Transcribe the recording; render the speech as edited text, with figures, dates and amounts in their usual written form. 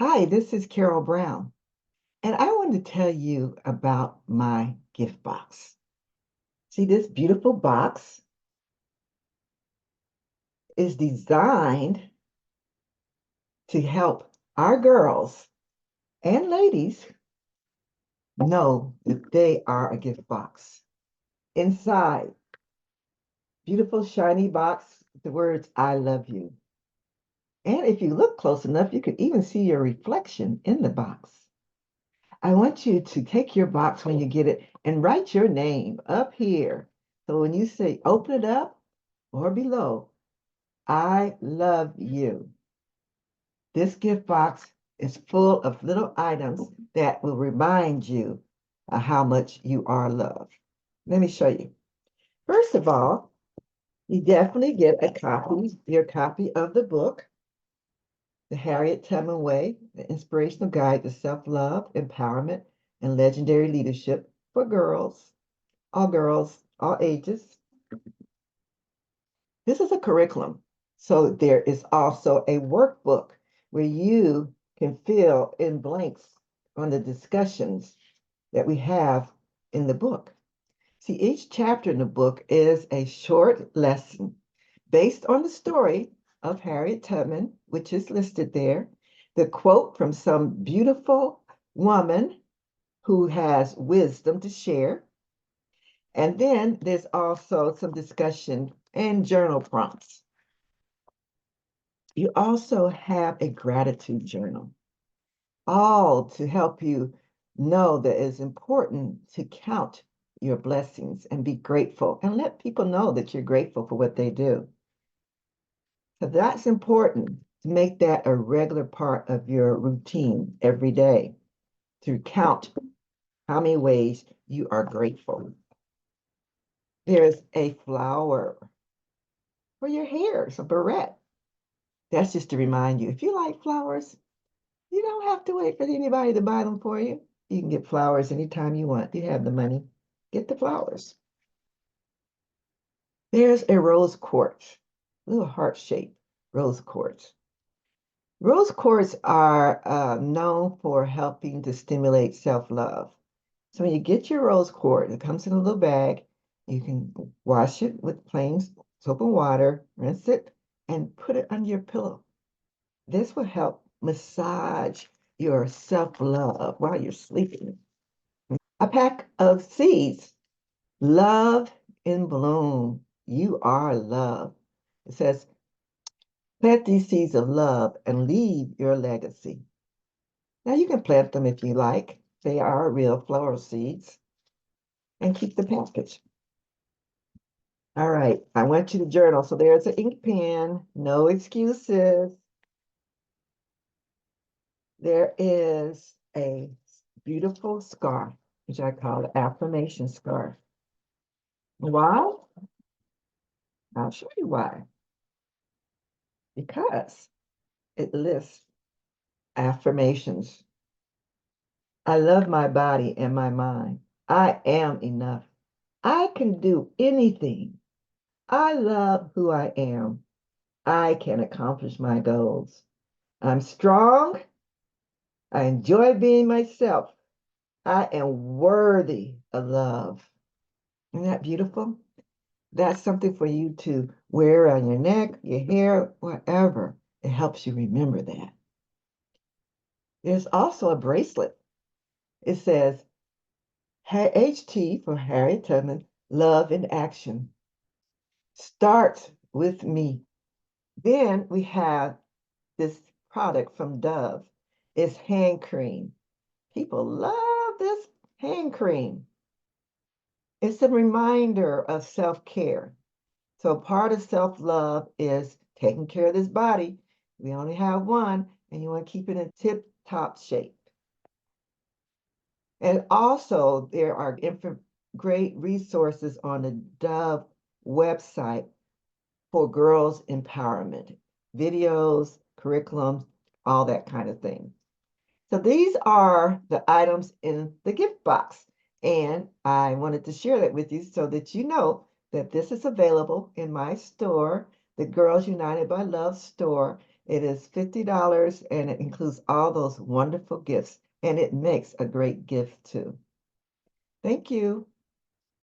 Hi, this is Carol Brown, and I wanted to tell you about my gift box. See, this beautiful box is designed to help our girls and ladies know that they are a gift box. Inside, beautiful shiny box, with the words I love you. And if you look close enough, you can even see your reflection in the box. I want you to take your box when you get it and write your name up here. So when you say open it up or below, I love you. This gift box is full of little items that will remind you of how much you are loved. Let me show you. First of all, you definitely get your copy of the book, The Harriet Tubman Way, the inspirational guide to self-love, empowerment, and legendary leadership for girls, all ages. This is a curriculum. So there is also a workbook where you can fill in blanks on the discussions that we have in the book. See, each chapter in the book is a short lesson based on the story of Harriet Tubman, which is listed there, the quote from some beautiful woman who has wisdom to share. And then there's also some discussion and journal prompts. You also have a gratitude journal, all to help you know that it's important to count your blessings and be grateful and let people know that you're grateful for what they do. So that's important to make that a regular part of your routine every day to count how many ways you are grateful. There's a flower for your hair, it's a barrette. That's just to remind you, if you like flowers, you don't have to wait for anybody to buy them for you. You can get flowers anytime you want. You have the money, get the flowers. There's a rose quartz, a little heart-shaped rose quartz. Rose quartz are known for helping to stimulate self-love. So when you get your rose quartz, it comes in a little bag. You can wash it with plain soap and water, rinse it, and put it under your pillow. This will help massage your self-love while you're sleeping. A pack of seeds, love in bloom. You are love. It says, plant these seeds of love and leave your legacy. Now you can plant them if you like. They are real floral seeds and keep the package. All right, I want you to journal. So there's an ink pen, no excuses. There is a beautiful scarf, which I call the affirmation scarf. Why? I'll show you why. Because it lists affirmations. I love my body and my mind. I am enough. I can do anything. I love who I am. I can accomplish my goals. I'm strong. I enjoy being myself. I am worthy of love. Isn't that beautiful? That's something for you to wear on your neck, your hair, whatever. It helps you remember that. There's also a bracelet. It says HT for Harriet Tubman, love in action. Start with me. Then we have this product from Dove. It's hand cream. People love this hand cream. It's a reminder of self-care. So part of self-love is taking care of this body. We only have one, and you want to keep it in tip-top shape. And also, there are great resources on the Dove website for girls' empowerment, videos, curriculums, all that kind of thing. So these are the items in the gift box. And I wanted to share that with you so that you know that this is available in my store, the Girls United by Love store. It is $50 and it includes all those wonderful gifts, and it makes a great gift too. Thank you.